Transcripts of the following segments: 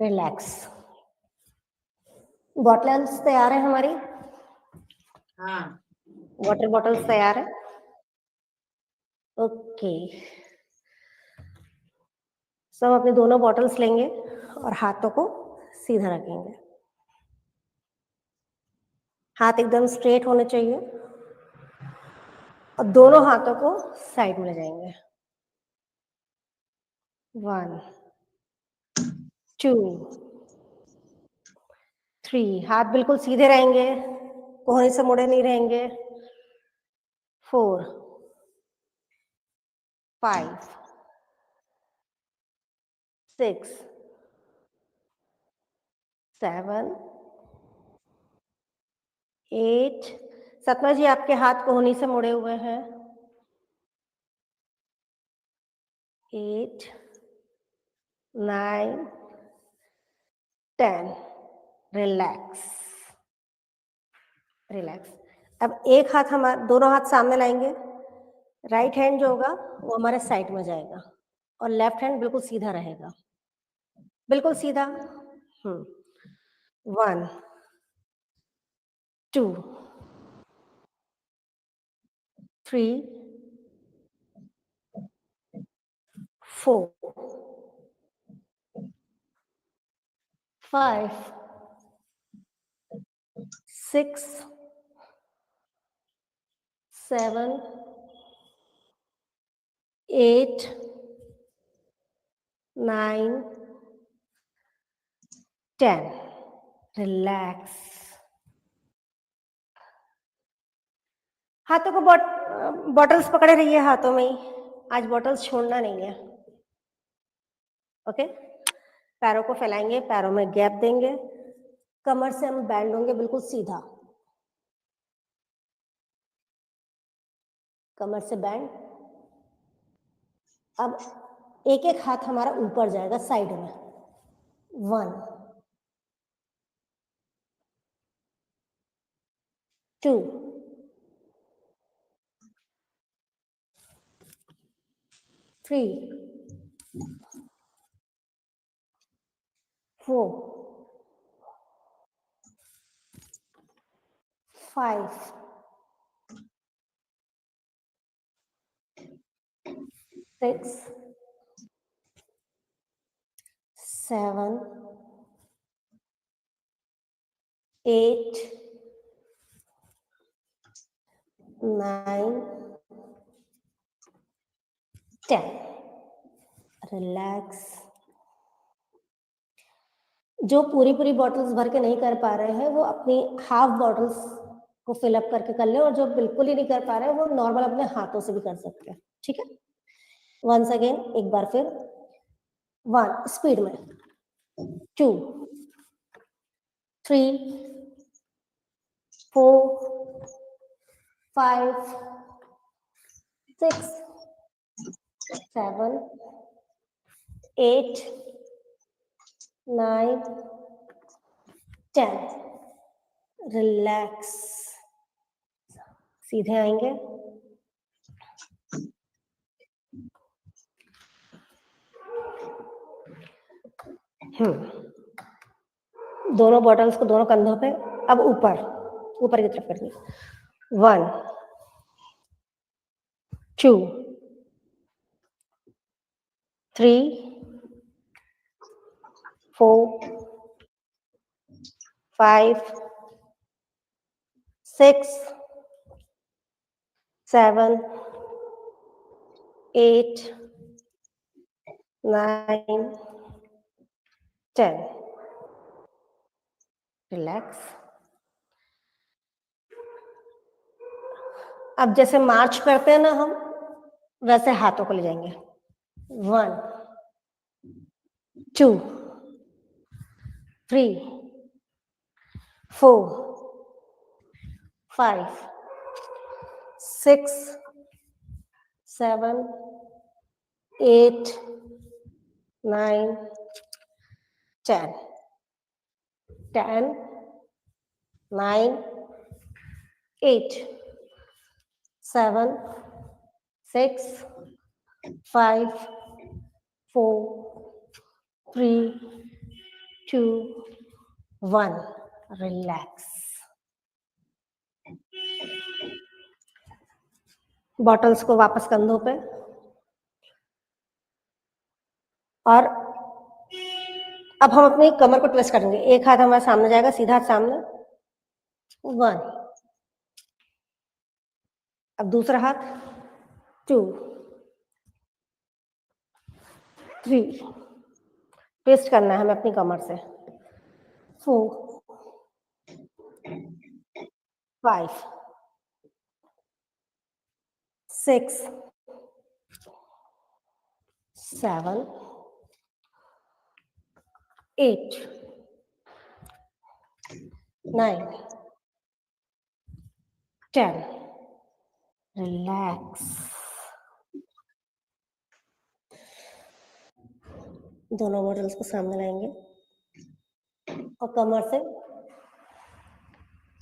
Relax. Bottles तैयार है हमारी? हाँ, वाटर बॉटल्स तैयार है? ओके, सब अपने दोनों बॉटल्स लेंगे और हाथों को सीधा रखेंगे। हाथ एकदम स्ट्रेट होने चाहिए और दोनों हाथों को साइड में ले जाएंगे। 1 2 3, हाथ बिल्कुल सीधे रहेंगे, कोहनी से मुड़े नहीं रहेंगे। 4 5 6 7 8। सतमा जी, आपके हाथ कोहनी से मुड़े हुए हैं। 8 9 10। Relax relax. अब एक हाथ हमारा, दोनों हाथ सामने लाएंगे। राइट हैंड जो होगा वो हमारे साइड में जाएगा और लेफ्ट हैंड बिल्कुल सीधा रहेगा, बिल्कुल सीधा। 1 2 3 4 5 6 7 8 9 10। रिलैक्स। हाथों को बॉटल्स पकड़े रहिए हाथों में ही, आज बॉटल्स छोड़ना नहीं है। ओके, पैरों को फैलाएंगे, पैरों में गैप देंगे, कमर से हम बैंड होंगे बिल्कुल सीधा, कमर से बैंड। अब एक एक हाथ हमारा ऊपर जाएगा साइड में। 1 2 3 4 5 6 7 8 9 10। रिलैक्स। जो पूरी पूरी बॉटल्स भर के नहीं कर पा रहे हैं वो अपनी हाफ बॉटल्स को फिलअप करके कर ले, और जो बिल्कुल ही नहीं कर पा रहे हैं वो नॉर्मल अपने हाथों से भी कर सकते हैं। ठीक है, वंस अगेन, एक बार फिर। 1 स्पीड में, 2 3 4 5 6 7 8 9 10। रिलैक्स। सीधे आएंगे, दोनों बॉटल्स को दोनों कंधों पे, अब ऊपर ऊपर की तरफ करिए। 1 2 3 4 5 6 7 8 9 10। रिलैक्स। अब जैसे मार्च करते हैं ना हम, वैसे हाथों को ले जाएंगे। 1 2 3 4 5 6 7 8 9 10। 10 9 8 7 6 5 4 3 2 1 रिलैक्स। बॉटल्स को वापस कंधों पे, और अब हम अपनी कमर को ट्विस्ट करेंगे। एक हाथ हमारे सामने जाएगा, सीधा हाथ सामने, 1, अब दूसरा हाथ, 2 3, ट्विस्ट करना है हमें अपनी कमर से, 4 5 6 7 8 9 10 रिलैक्स। दोनों बॉटल्स को सामने लाएंगे और कमर से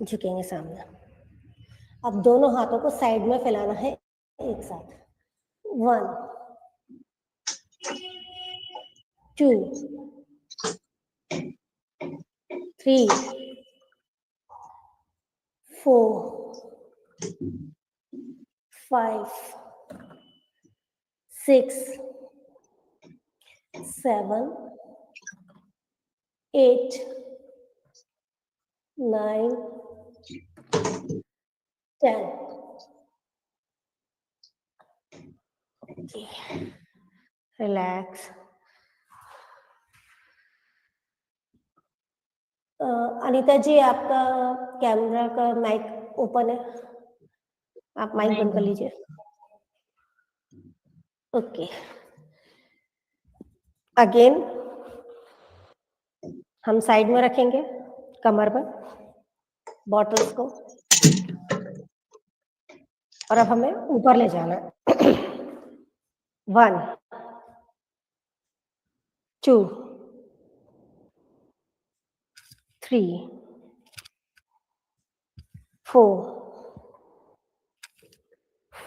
झुकेंगे सामने। अब दोनों हाथों को साइड में फैलाना है एक साथ, 1 2 3 4 5 6 7 8 9 10 रिलैक्स। अनीता जी, आपका कैमरा का माइक ओपन है, आप माइक बंद कर लीजिए। ओके, अगेन हम साइड में रखेंगे कमर पर बॉटल्स को, और अब हमें ऊपर ले जाना है। 1 2 3 4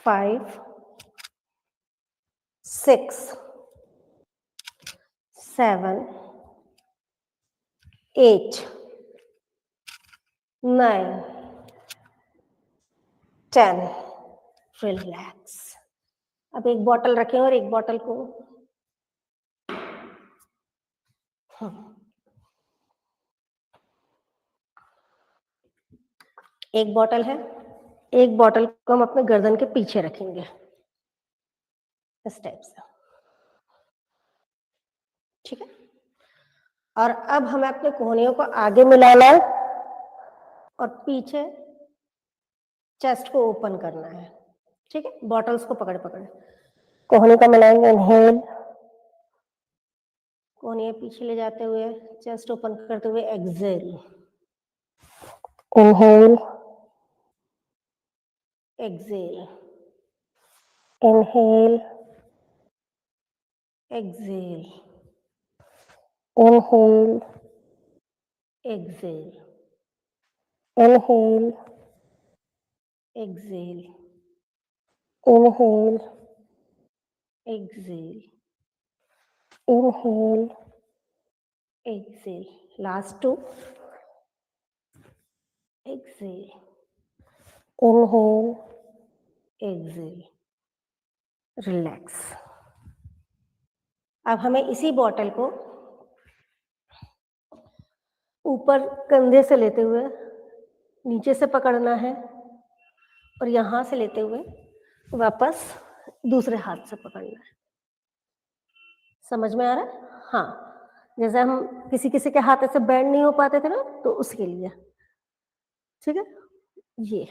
5 6 7 8 9 10 रिलैक्स। अब एक बॉटल रखें और एक बॉटल को एक बॉटल है, एक बॉटल को हम अपने गर्दन के पीछे रखेंगे इस टाइप से, ठीक है। और अब हमें अपने कोहनियों को आगे मिलाना है और पीछे चेस्ट को ओपन करना है, ठीक है। बॉटल्स को पकड़ पकड़ कोहनी को मिलाएंगे, इनहेल, कोहनियां पीछे ले जाते हुए चेस्ट ओपन करते हुए exhale, inhale exhale, inhale exhale, inhale exhale, inhale exhale, inhale exhale, inhale exhale, last 2, exhale, inhale exhale, relax. अब हमें इसी बॉटल को ऊपर कंधे से लेते हुए नीचे से पकड़ना है और यहां से लेते हुए वापस दूसरे हाथ से पकड़ना है। समझ में आ रहा है? हाँ, जैसे हम किसी किसी के हाथ ऐसे बैंड नहीं हो पाते थे ना, तो उसके लिए, ठीक है। ये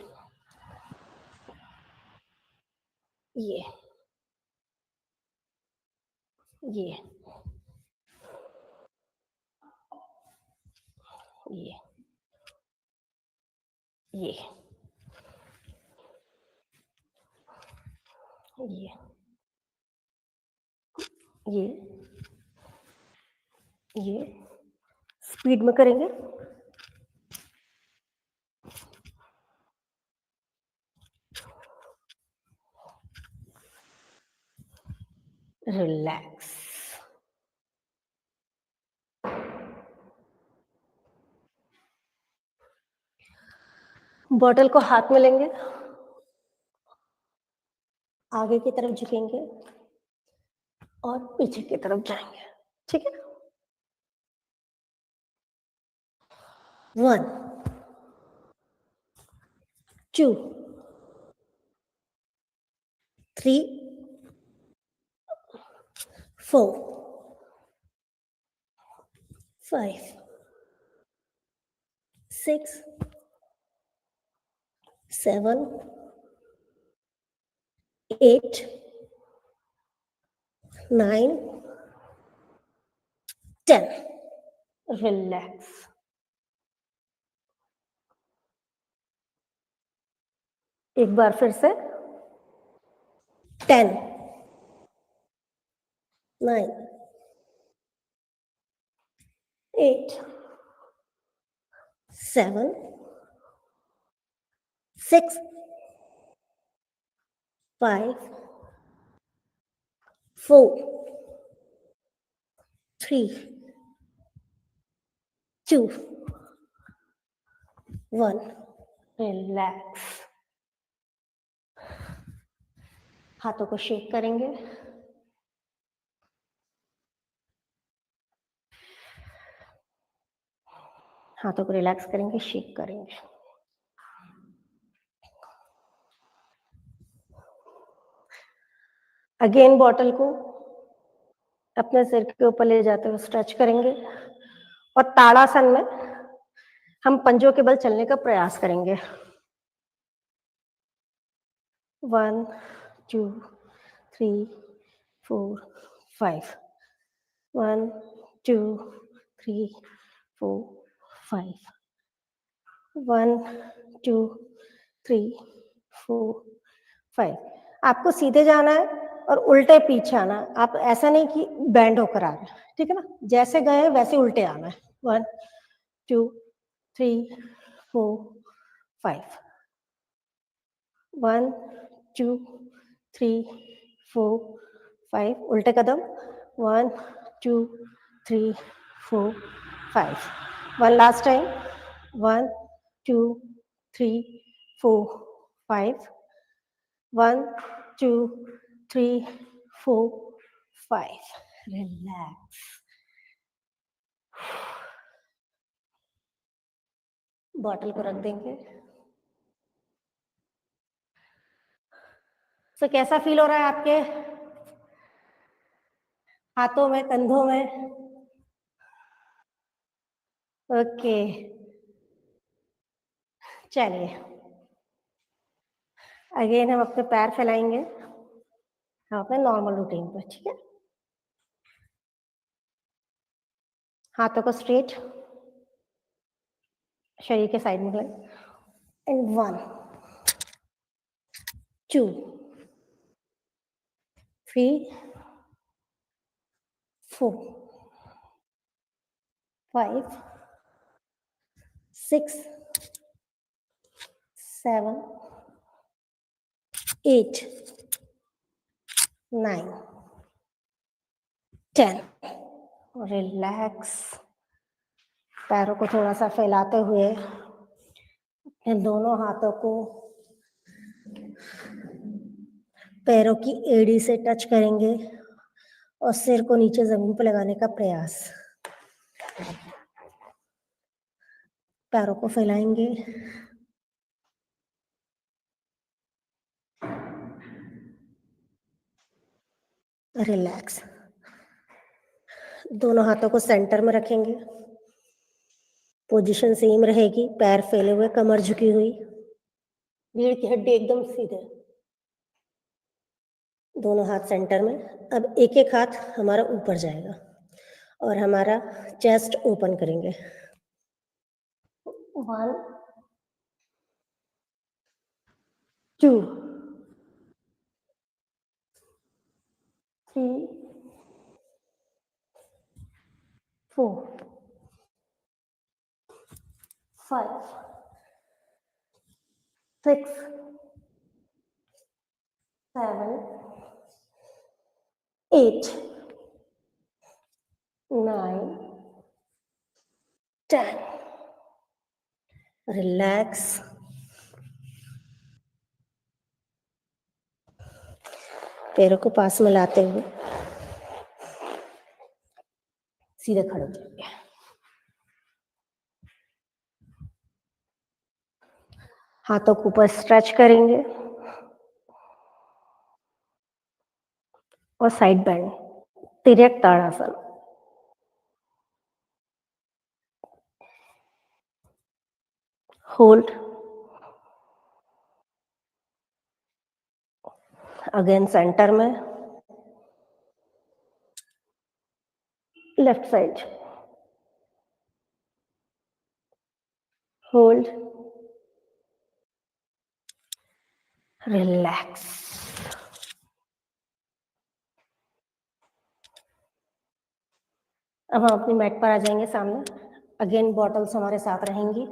ये ये ये ये ये ये स्पीड में करेंगे। रिलैक्स। बॉटल को हाथ में लेंगे, आगे की तरफ झुकेंगे और पीछे की तरफ जाएंगे, ठीक है। 1 2 3 4 5 6 7 8 9 10। रिलैक्स। एक बार फिर से 10 9 8 7 6 5 4 3 2 1। रिलैक्स। हाथों को शेक करेंगे, हाथों को रिलैक्स करेंगे, शेक करेंगे। अगेन बॉटल को अपने सिर के ऊपर ले जाते हुए स्ट्रेच करेंगे और ताड़ासन में हम पंजों के बल चलने का प्रयास करेंगे। 1 2 3 4 5 1 2 3 4 5 1 2 3 4 5। आपको सीधे जाना है और उल्टे पीछे आना है। आप ऐसा नहीं कि बैंड होकर आ रहे हैं, ठीक है ना। जैसे गए वैसे उल्टे आना है। 1 2 3 4 5 1 2 3 4 5। उल्टे कदम। 1 2 3 4 5। One last time. 1 2 3 4 5 1 2 3 4 5। Relax. Bottle को रख देंगे। तो कैसा फील हो रहा है आपके हाथों में, कंधों में? ओके, चलिए अगेन हम अपने पैर फैलाएंगे, हम अपने नॉर्मल रूटीन पर, ठीक है। हाथों को स्ट्रेट शरीर के साइड में लगाएं। एंड 1 2 3 4 5 6 7 8 9 10। रिलैक्स। पैरों को थोड़ा सा फैलाते हुए अपने दोनों हाथों को पैरों की एड़ी से टच करेंगे और सिर को नीचे जमीन पर लगाने का प्रयास। पैरों को फैलाएंगे, रिलैक्स। दोनों हाथों को सेंटर में रखेंगे, पोजीशन सेम रहेगी, पैर फैले हुए, कमर झुकी हुई, रीढ़ की हड्डी एकदम सीधे, दोनों हाथ सेंटर में। अब एक एक हाथ हमारा ऊपर जाएगा और हमारा चेस्ट ओपन करेंगे। 1 2 3 4 5 6 7 8 9 10। रिलैक्स। पैरों को पास में लाते हुए सीधे खड़े हो जाएंगे। हाथों को ऊपर स्ट्रेच करेंगे और साइड बेंड, तिर्यक ताड़ासन। होल्ड, अगेन सेंटर में, लेफ्ट साइड, होल्ड, रिलैक्स। अब हम अपनी मैट पर आ जाएंगे सामने। अगेन बॉटल्स हमारे साथ रहेंगी।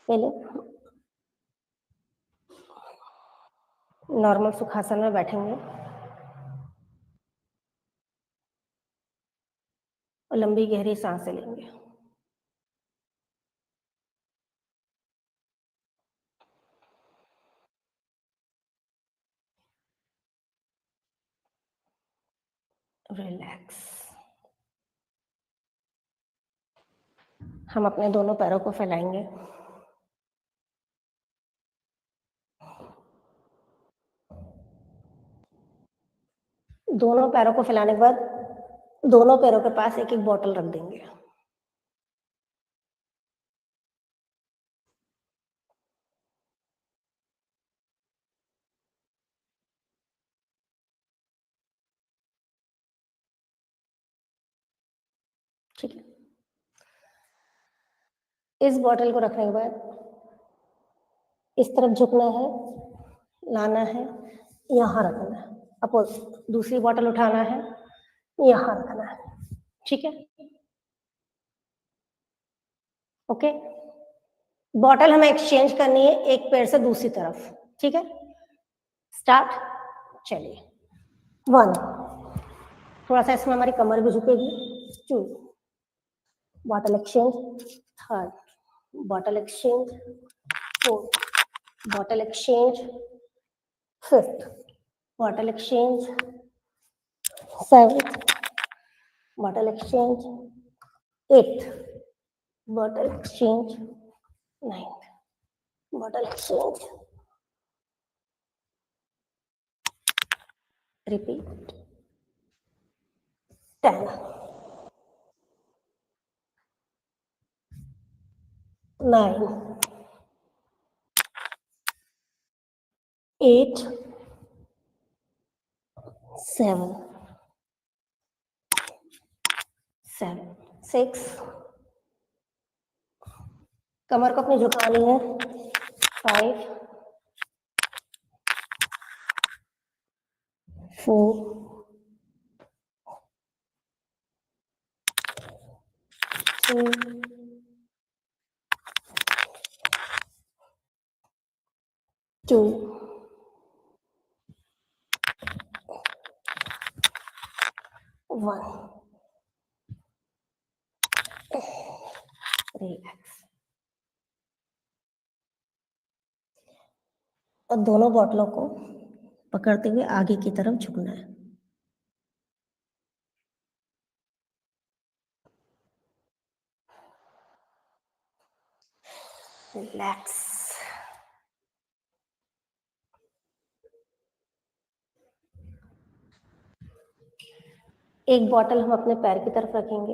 पहले नॉर्मल सुखासन में बैठेंगे और लंबी गहरी सांसें लेंगे। रिलैक्स। हम अपने दोनों पैरों को फैलाएंगे। दोनों पैरों को फैलाने के बाद दोनों पैरों के पास एक एक बॉटल रख देंगे। ठीक है। इस बॉटल को रखने के बाद इस तरफ झुकना है, लाना है, यहाँ रखना है। अपोज दूसरी बॉटल उठाना है, यहाँ रखना है। ठीक है, ओके। बॉटल हमें एक्सचेंज करनी है एक पैर से दूसरी तरफ। ठीक है, स्टार्ट। चलिए, 1, थोड़ा सा इसमें हमारी कमर भी झुकेगी। 2, bottle exchange. 3, bottle exchange. 4, bottle exchange. 5th, bottle exchange. 7th, bottle exchange. 8th, bottle exchange. 9th, bottle exchange. Repeat. 10, 9, 8, 7, 6, कमर को अपनी झुकानी है। 5, 4, 3, 2, 1। रिलैक्स। और दोनों बॉटलों को पकड़ते हुए आगे की तरफ झुकना है। रिलैक्स। एक बॉटल हम अपने पैर की तरफ रखेंगे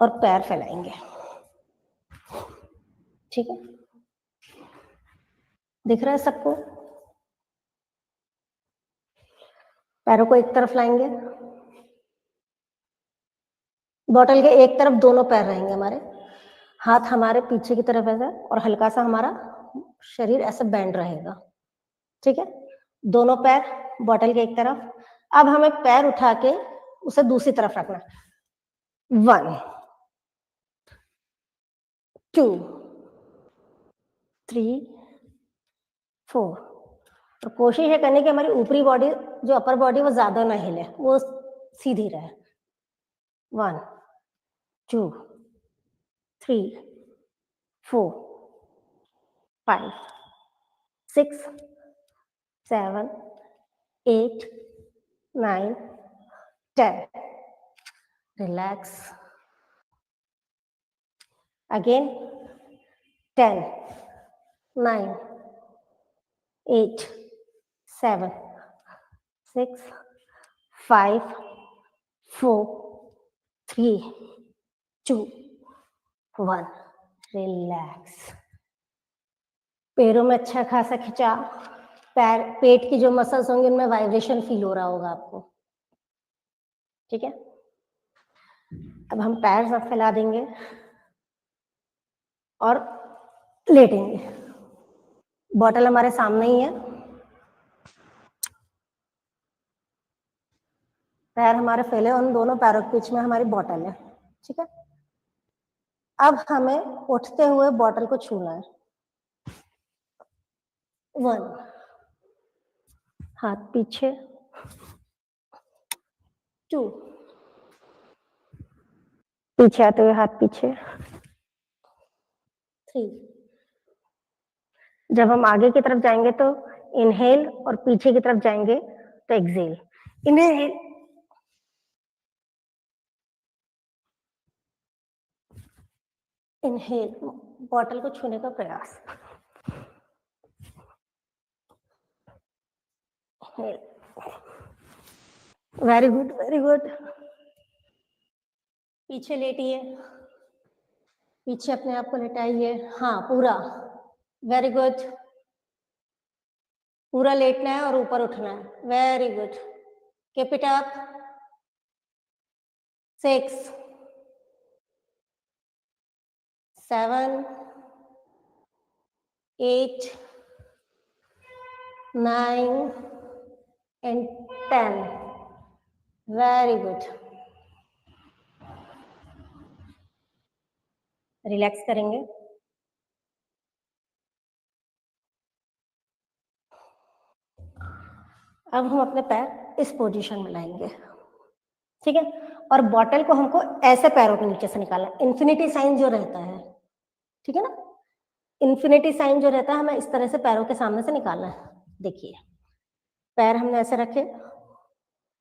और पैर फैलाएंगे। ठीक है, दिख रहा है सबको? पैरों को एक तरफ लाएंगे, बॉटल के एक तरफ दोनों पैर रहेंगे हमारे, हाथ हमारे पीछे की तरफ ऐसा और हल्का सा हमारा शरीर ऐसे बैंड रहेगा। ठीक है, दोनों पैर बॉटल के एक तरफ। अब हमें पैर उठा के उसे दूसरी तरफ रखना। 1, 2, 3, 4। और कोशिश है करने की हमारी ऊपरी बॉडी, जो अपर बॉडी, वो ज्यादा ना हिले, वो सीधी रहे। 1, 2, 3, 4, 5, 6, 7, 8, 9, 10. Relax. Again. 10, 9, 8, 7, 6, 5, 4, 3, 2, 1. रिलैक्स. पैरों में अच्छा खासा खिंचाव. पैर पेट की जो मसल्स होंगे उनमें वाइब्रेशन फील हो रहा होगा आपको. ठीक है. अब हम पैर सब फैला देंगे और लेटेंगे. बॉटल हमारे सामने ही है. पैर हमारे फैले, उन दोनों पैरों के बीच में हमारी बॉटल है. ठीक है. अब हमें उठते हुए बॉटल को छूना है. 1, हाथ पीछे. 2, पीछे आते हुए हाथ पीछे. 3, जब हम आगे की तरफ जाएंगे तो इनहेल और पीछे की तरफ जाएंगे तो एक्सेल. इनहेल. इनहेल. बॉटल को छूने का प्रयास. Very good, very good. पीछे लेटिए. पीछे अपने आप को लेटाइए. हाँ, पूरा. Very good. पूरा लेटना है और ऊपर उठना है. Very good. Keep it up. 6, 7, 8, 9 and 10. Very good. Relax करेंगे. अब हम अपने पैर इस पोजीशन में लाएंगे. ठीक है. और बॉटल को हमको ऐसे पैरों के नीचे से निकालना है. इन्फिनिटी साइन जो रहता है, ठीक है ना, इन्फिनिटी साइन जो रहता है हमें इस तरह से पैरों के सामने से निकालना है. देखिए, पैर हमने ऐसे रखे,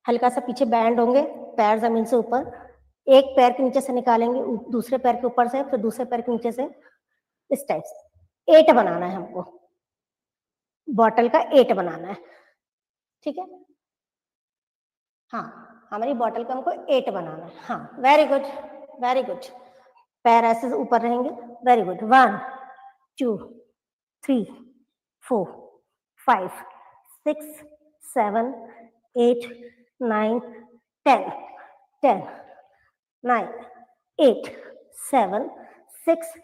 हल्का सा पीछे बैंड होंगे, पैर जमीन से ऊपर. एक पैर के नीचे से निकालेंगे, दूसरे पैर के ऊपर से, फिर दूसरे पैर के नीचे से, इस टाइप से 8 बनाना है हमको. बॉटल का 8 बनाना है. ठीक है. हाँ, हमारी बॉटल का हमको 8 बनाना है. हाँ, वेरी गुड, वेरी गुड. पैर ऐसे ऊपर रहेंगे. Very good. 1, 2, 3, 4, 5, 6, 7, 8, 9, 10. 10, 9, 8, 7, 6,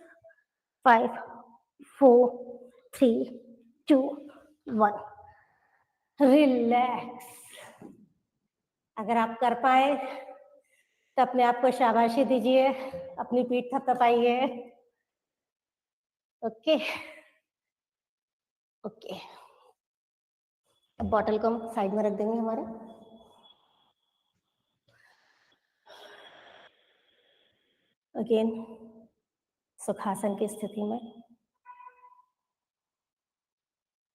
5, 4, 3, 2, 1. रिलैक्स. अगर आप कर पाए तो अपने आप को शाबाशी दीजिए, अपनी पीठ थपथपाइए. ओके. ओके. अब बॉटल को हम साइड में रख देंगे हमारे. अगेन सुखासन की स्थिति में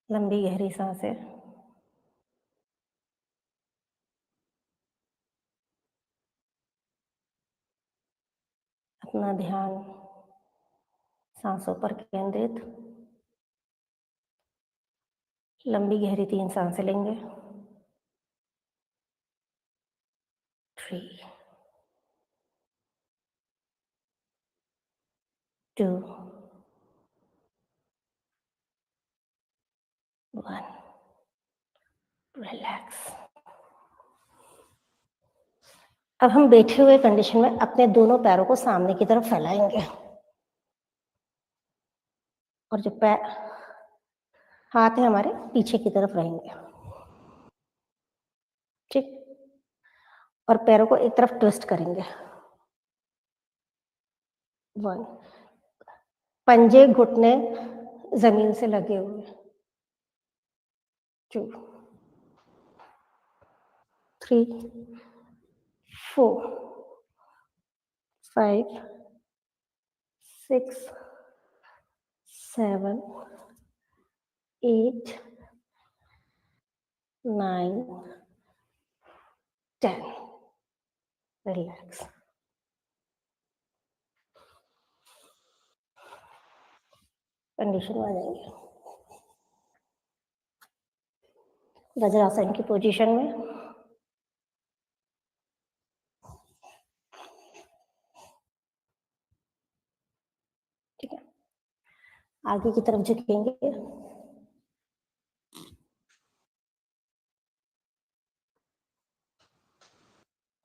लंबी गहरी सांसें. अपना ध्यान सांसों पर केंद्रित. लंबी गहरी 3 सांसें लेंगे. 3, 2, 1. रिलैक्स. अब हम बैठे हुए कंडीशन में अपने दोनों पैरों को सामने की तरफ फैलाएंगे और जो पैर हाथ है हमारे पीछे की तरफ रहेंगे. ठीक. और पैरों को एक तरफ ट्विस्ट करेंगे. 1. पंजे घुटने जमीन से लगे हुए. 2, 3, 4, 5, 6, 7, 8, 9, 10. रिलैक्स। कंडीशन में आ जाएंगे वज्रासन की पोजीशन में। ठीक है, आगे की तरफ झुकेंगे,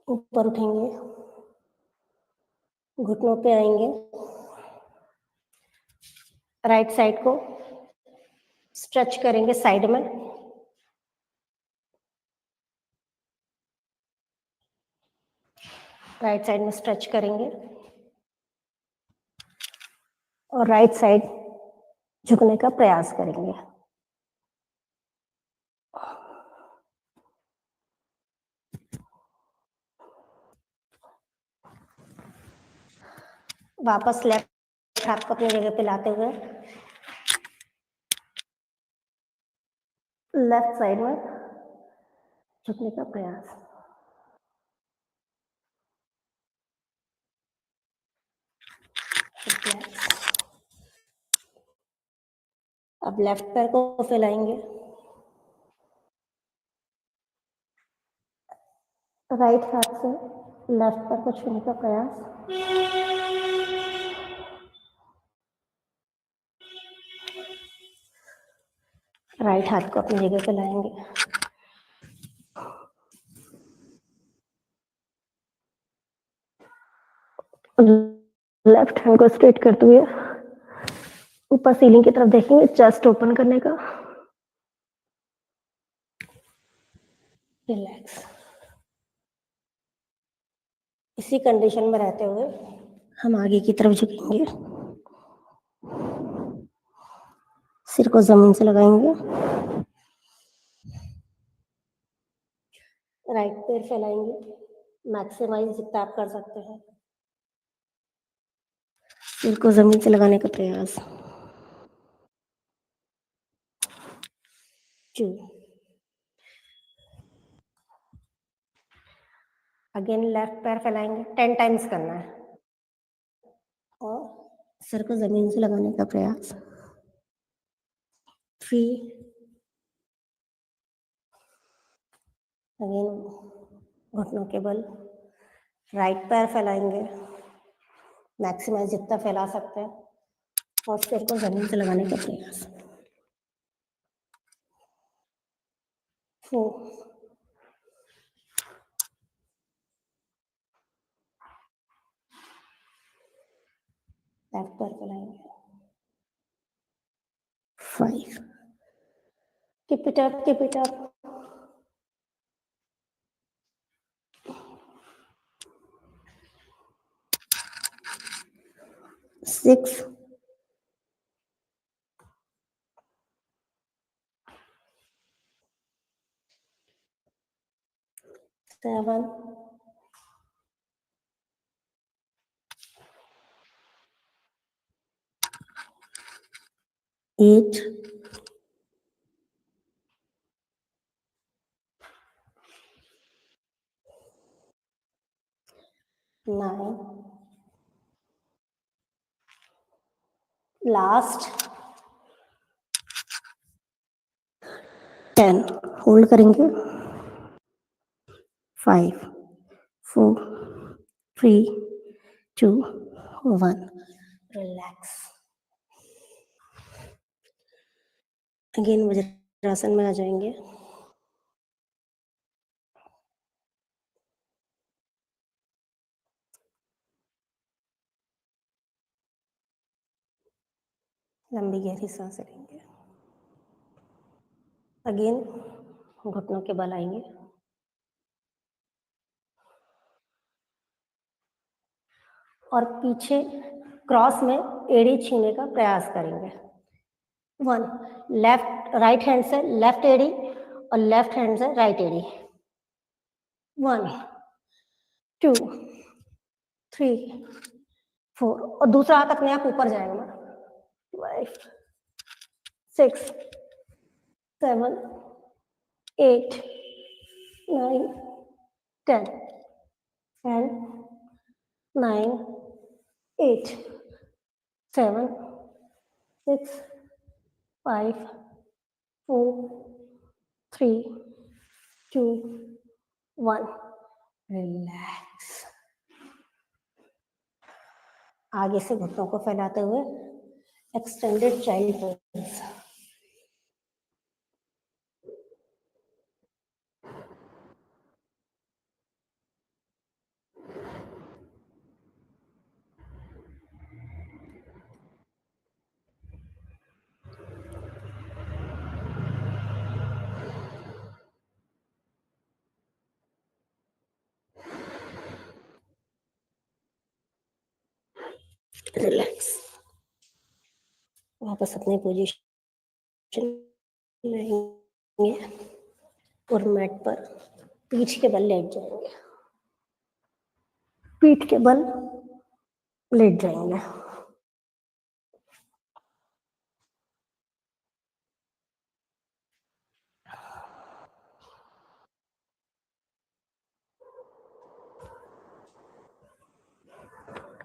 ऊपर उठेंगे, घुटनों पे आएंगे, राइट साइड को स्ट्रेच करेंगे साइड में, राइट साइड में स्ट्रेच करेंगे और राइट साइड झुकने का प्रयास करेंगे। वापस लेफ्ट हाथ को अपनी जगह पे लाते हुए लेफ्ट साइड में झुकने का प्रयास। अब लेफ्ट पैर को फैलाएंगे, राइट हाथ से लेफ्ट पैर को छूने का प्रयास। राइट हाथ को अपनी जगह पे लाएंगे, लेफ्ट हैंड को स्ट्रेट करते हुए ऊपर सीलिंग की तरफ देखेंगे, चेस्ट ओपन करने का। रिलैक्स। इसी कंडीशन में रहते हुए हम आगे की तरफ झुकेंगे, सिर को जमीन से लगाएंगे, राइट पैर फैलाएंगे, मैक्सिमाइज जितना आप कर सकते हैं, सिर को जमीन से लगाने का प्रयास। 2, अगेन लेफ्ट पैर फैलाएंगे, 10 टाइम्स करना है और सिर को जमीन से लगाने का प्रयास। 3, अगेन घुटनों के बल, राइट पैर फैलाएंगे, मैक्सिमाइज जितना फैला सकते हैं और सिर को जमीन से लगाने का प्रयास। 4, लेफ्ट पैर फैलाएंगे। 5, keep it up, keep it up. 6, 7, 8, 9, last 10, hold करेंगे। 5, 4, 3, 2, 1, रिलैक्स। अगेन वज्रासन में आ जाएंगे, लंबी गहरी सांस लेंगे, अगेन घुटनों के बल आएंगे और पीछे क्रॉस में एड़ी छूने का प्रयास करेंगे। 1, लेफ्ट राइट हैंड से लेफ्ट एड़ी और लेफ्ट हैंड से राइट एड़ी। 1, 2, 3 4 और दूसरा हाथ अपने आप ऊपर जाएगा 5 6 7 8 9 10 10 9 8 7 6 5 4 3 2 1 रिलैक्स। आगे से घुटनों को फैलाते हुए एक्सटेंडेड चाइल्ड पोज। रिलैक्स। वापस अपनी पोजीशन रहेंगे और मैट पर पीठ के बल लेट जाएंगे, पीठ के बल लेट जाएंगे।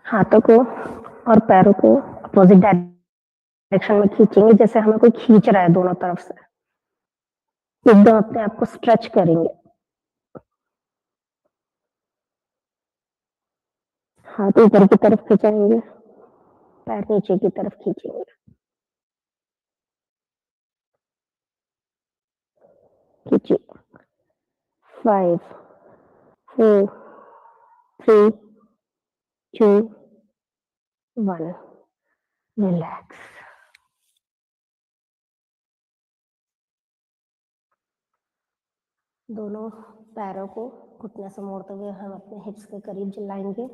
हाथों को और पैरों को अपोजिट डायरेक्शन में खींचेंगे, जैसे हमें कोई खींच रहा है दोनों तरफ से। एकदम अपने आप को स्ट्रेच करेंगे। हाथ ऊपर की तरफ खींचेंगे, पैर नीचे की तरफ खींचेंगे। खींचिए। 5 4 3 2 1 रिलैक्स। दोनों पैरों को घुटने से मोड़ते हुए हम अपने हिप्स के करीब लाएंगे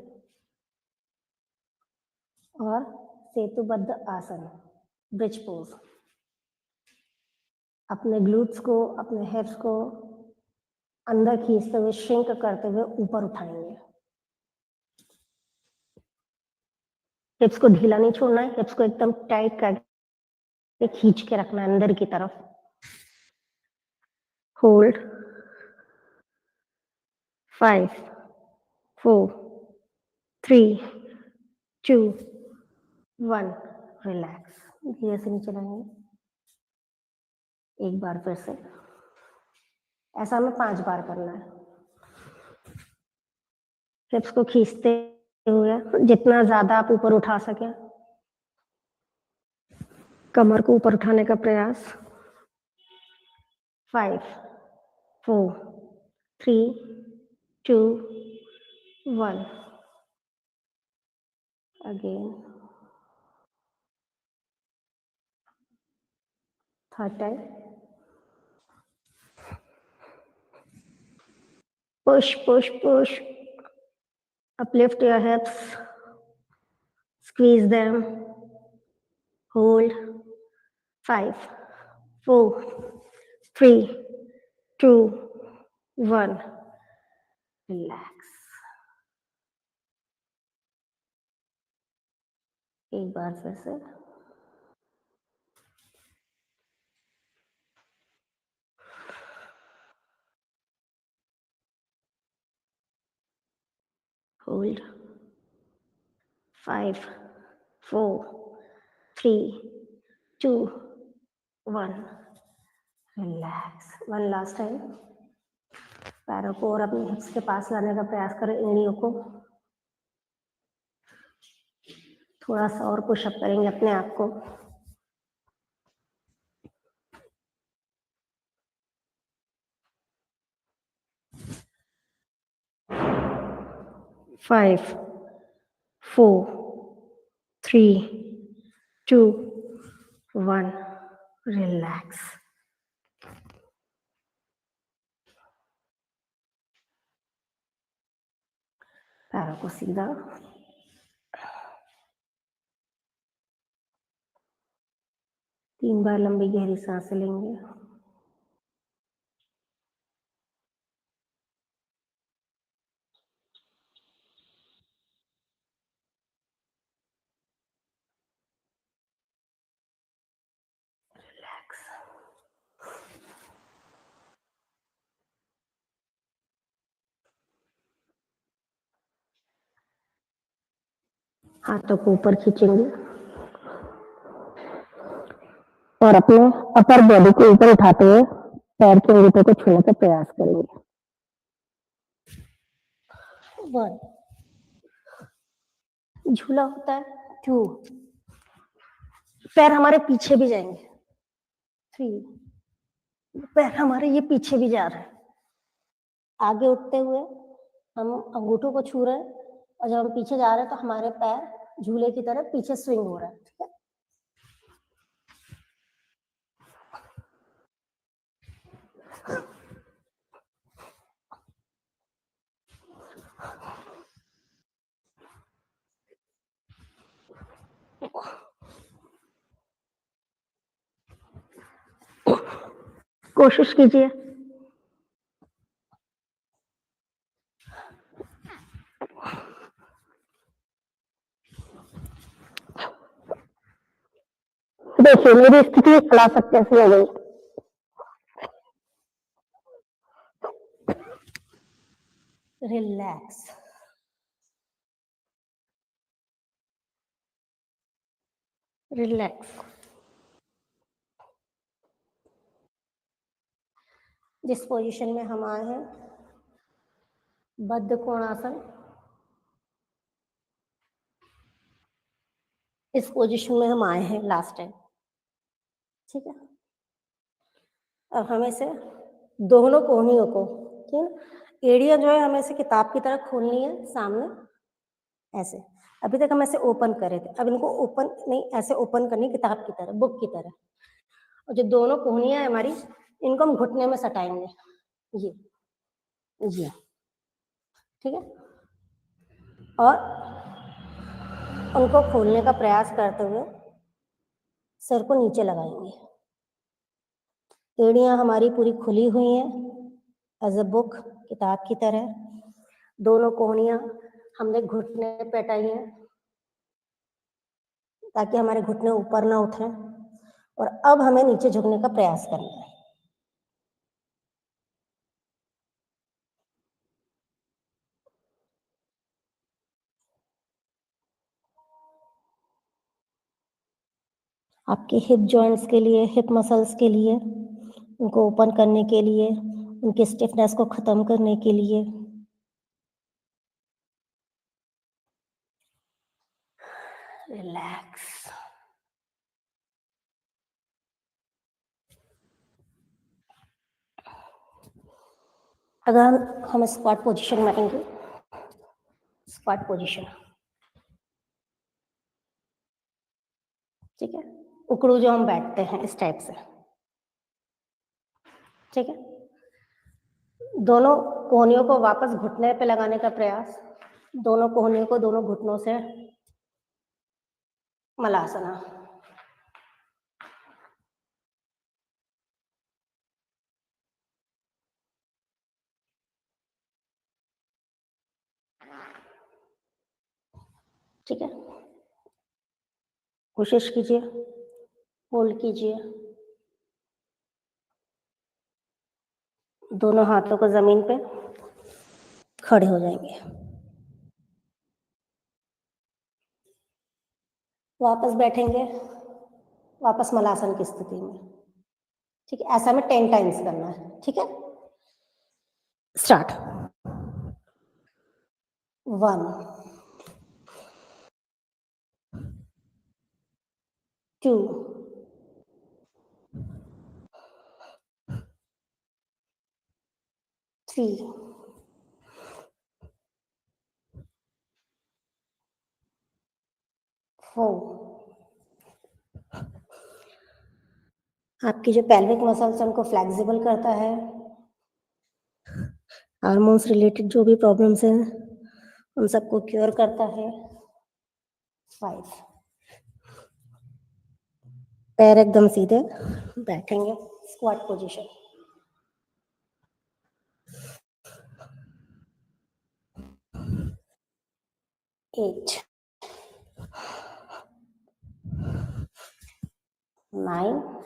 और सेतुबद्ध आसन, ब्रिज पोज। अपने ग्लूट्स को, अपने हिप्स को अंदर खींचते हुए, श्रिंक करते हुए ऊपर उठाएंगे। हिप्स को ढीला नहीं छोड़ना है, हिप्स को एकदम टाइट करके खींच के रखना है अंदर की तरफ। होल्ड। 5 4 3 2 1 रिलैक्स। धीरे से नीचे लाएंगे। एक बार फिर से, ऐसा हमें 5 बार करना है। हिप्स को खींचते हुए जितना ज्यादा आप ऊपर उठा सके, कमर को ऊपर उठाने का प्रयास। 5 4 3 2 1 again. Third time. Push push push. Uplift your hips, squeeze them, hold. 5 4 3 2 1 relax. एक बार फिर से। Hold. 5 4 3 2 1 relax. One last time. पैरों को और अपने हिप्स के पास लाने का प्रयास करें, एड़ियों को। थोड़ा सा और पुशअप करेंगे अपने आप को। 5 4 3 2 1 रिलैक्स। पैरों को सीधा। तीन बार लंबी गहरी सांसें लेंगे। हाथों को ऊपर खींचेंगे और अपने अपर बॉडी को ऊपर उठाते हुए पैर के अंगूठे को छूने का प्रयास करेंगे। 1, झूला होता है 2, पैर हमारे पीछे भी जाएंगे 3, पैर हमारे ये पीछे भी जा रहे हैं। आगे उठते हुए हम अंगूठों को छू रहे हैं और जब हम पीछे जा रहे हैं तो हमारे पैर झूले की तरह पीछे स्विंग हो रहा है। ठीक है, कोशिश कीजिए। देखिए मेरी स्थिति खिलाफत कैसी हो गई। Relax, relax. जिस पोजीशन में हम आए हैं, बद्ध कोणासन, इस पोजीशन में हम आए हैं लास्ट टाइम। ठीक है, अब हमें से दोनों कोहनियों को, ठीक, एड़ियां जो है हमें से किताब की तरह खोलनी है सामने ऐसे। अभी तक हम ऐसे ओपन कर रहे थे, अब इनको ओपन नहीं, ऐसे ओपन करनी किताब की तरह, बुक की तरह। और जो दोनों कोहनियां है हमारी, इनको हम घुटने में सटाएंगे, ये ठीक है, और उनको खोलने का प्रयास करते हुए सिर को नीचे लगाएंगे। एड़ियां हमारी पूरी खुली हुई हैं एज अ बुक, किताब की तरह। दोनों कोहनियां हमने घुटने पे हटाई हैं ताकि हमारे घुटने ऊपर ना उठें। और अब हमें नीचे झुकने का प्रयास करना है। आपके हिप जॉइंट्स के लिए, हिप मसल्स के लिए, उनको ओपन करने के लिए, उनकी स्टिफनेस को खत्म करने के लिए। रिलैक्स। अगर हम स्क्वाट पोजीशन में आएंगे, स्क्वाट पोजीशन, ठीक है, उकड़ू जो हम बैठते हैं इस टाइप से। ठीक है, दोनों कोहनियों को वापस घुटने पे लगाने का प्रयास, दोनों कोहनियों को दोनों घुटनों से मलासना। ठीक है, कोशिश कीजिए, होल्ड कीजिए। दोनों हाथों को जमीन पे खड़े हो जाएंगे। वापस बैठेंगे, वापस मलासन की स्थिति में। ठीक है, ऐसा में 10 टाइम्स करना है। ठीक है, स्टार्ट। 1, 2, 3, 4। आपकी जो पेल्विक मसल्स है उनको फ्लेक्सिबल करता है। हार्मोन्स रिलेटेड जो भी प्रॉब्लम्स हैं उन सबको क्योर करता है। 5, पैर एकदम सीधे बैठेंगे, स्क्वाट पोजीशन। 8, 9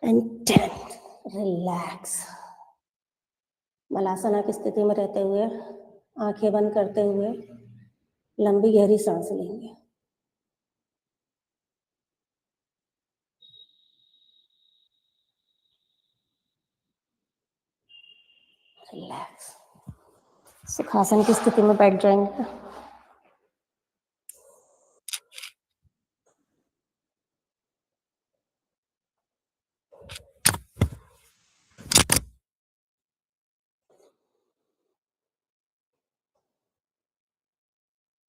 and 10। रिलैक्स। मलासना की स्थिति में रहते हुए आंखें बंद करते हुए लंबी गहरी सांस लेंगे। रिलैक्स। सुखासन की स्थिति में बैठ जाएंगे।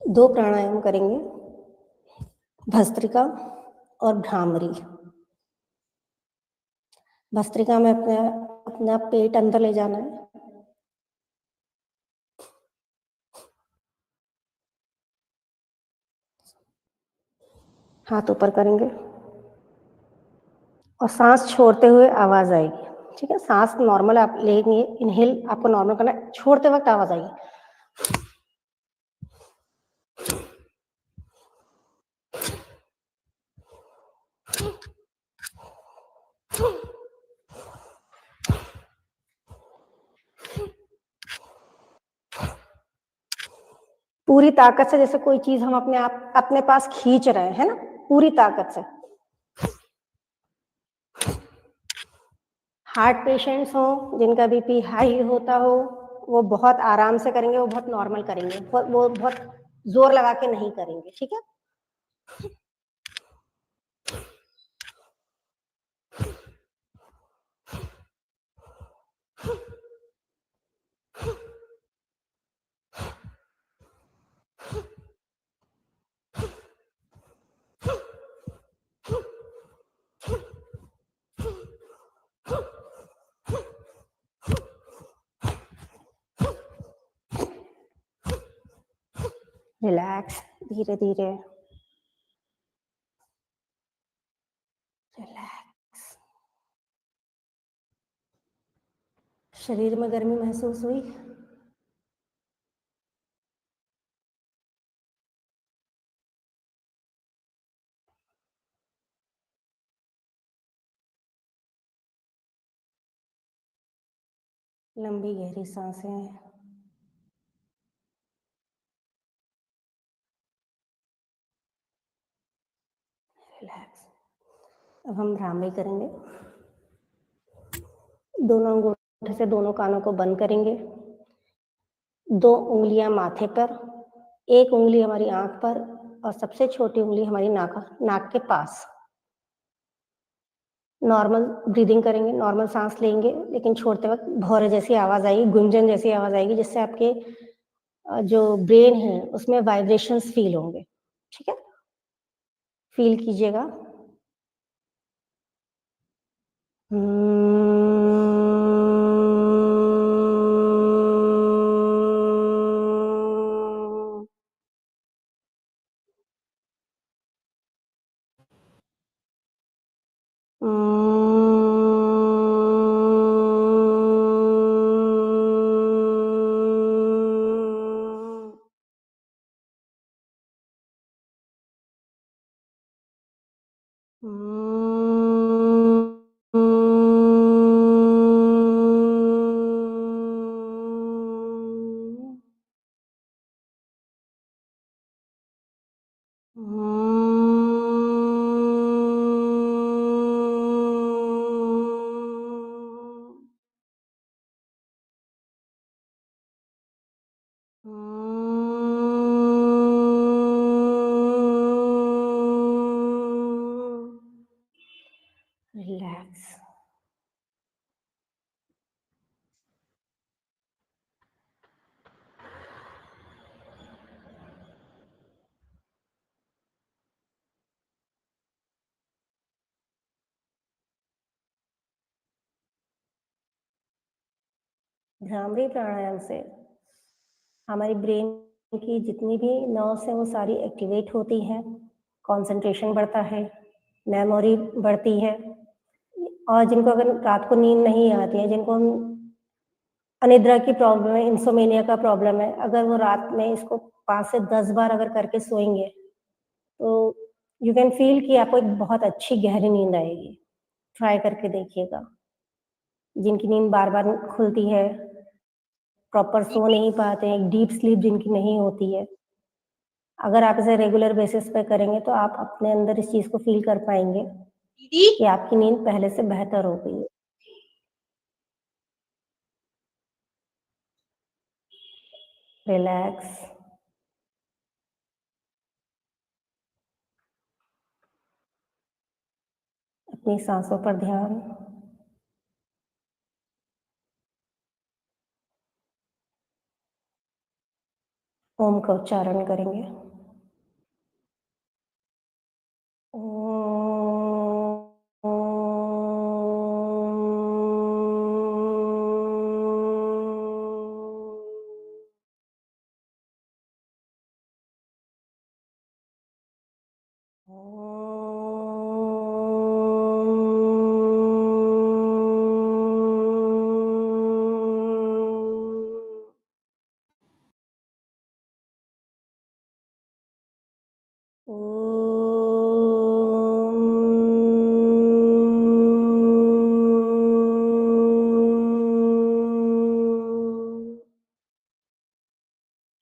दो प्राणायाम करेंगे, भस्त्रिका और भ्रामरी। भस्त्रिका में अपना पेट अंदर ले जाना है। हाथ ऊपर करेंगे और सांस छोड़ते हुए आवाज आएगी। ठीक है, सांस नॉर्मल आप लेंगे, इनहेल आपको नॉर्मल करना है, छोड़ते वक्त आवाज आएगी। पूरी ताकत से, जैसे कोई चीज हम अपने पास खींच रहे हैं ना, पूरी ताकत से। हार्ट पेशेंट्स हो, जिनका बीपी हाई होता हो, वो बहुत आराम से करेंगे, वो बहुत नॉर्मल करेंगे, वो बहुत जोर लगा के नहीं करेंगे। ठीक है, रिलैक्स, धीरे धीरे रिलैक्स। शरीर में गर्मी महसूस हुई? लंबी गहरी सांसें। रिलैक्स। अब हम भ्रामरी करेंगे। दोनों अंगूठे से दोनों कानों को बंद करेंगे। दो उंगलियां माथे पर, एक उंगली हमारी आंख पर और सबसे छोटी उंगली हमारी नाक के पास। नॉर्मल ब्रीदिंग करेंगे, नॉर्मल सांस लेंगे, लेकिन छोड़ते वक्त भौरे जैसी आवाज आएगी, गुंजन जैसी आवाज आएगी, जिससे आपके जो ब्रेन है उसमें वाइब्रेशंस फील होंगे। ठीक है, फील कीजिएगा। रिलैक्स। भ्रामरी प्राणायाम से हमारी ब्रेन की जितनी भी नर्व्स हैं वो सारी एक्टिवेट होती हैं, कंसंट्रेशन बढ़ता है, मेमोरी बढ़ती है। और जिनको अगर रात को नींद नहीं आती है, जिनको अनिद्रा की प्रॉब्लम है, इंसोमेनिया का प्रॉब्लम है, अगर वो रात में इसको 5 से 10 बार अगर करके सोएंगे, तो यू कैन फील कि आपको एक बहुत अच्छी गहरी नींद आएगी। ट्राई करके देखिएगा। जिनकी नींद बार-बार खुलती है, प्रॉपर सो नहीं पाते हैं, डीप स्लीप जिनकी नहीं होती है, अगर आप इसे रेगुलर बेसिस पे करेंगे तो आप अपने अंदर इस चीज़ को फ़ील कर पाएँगे दीदी कि आपकी नींद पहले से बेहतर हो गई है। रिलैक्स, अपनी साँसों पर ध्यान, ओम का उच्चारण करेंगे।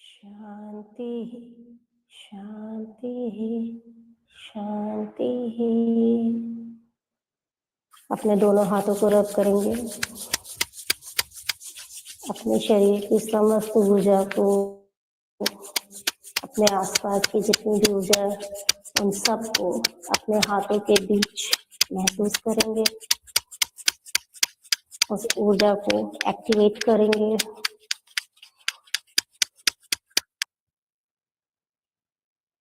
शांति, शांति, शांति। अपने दोनों हाथों को रब करेंगे, अपने शरीर की समस्त ऊर्जा को, अपने आसपास की जितनी भी ऊर्जा है, उन सबको अपने हाथों के बीच महसूस करेंगे, उस ऊर्जा को एक्टिवेट करेंगे।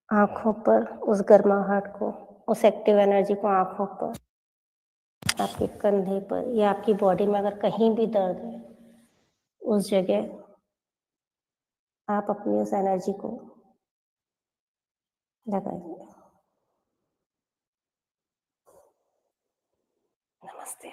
आँखों पर उस गर्माहट को, उस एक्टिव एनर्जी को आँखों पर, आपके कंधे पर या आपकी बॉडी में अगर कहीं भी दर्द है, उस जगह आप अपनी उस एनर्जी को लगाइए। नमस्ते।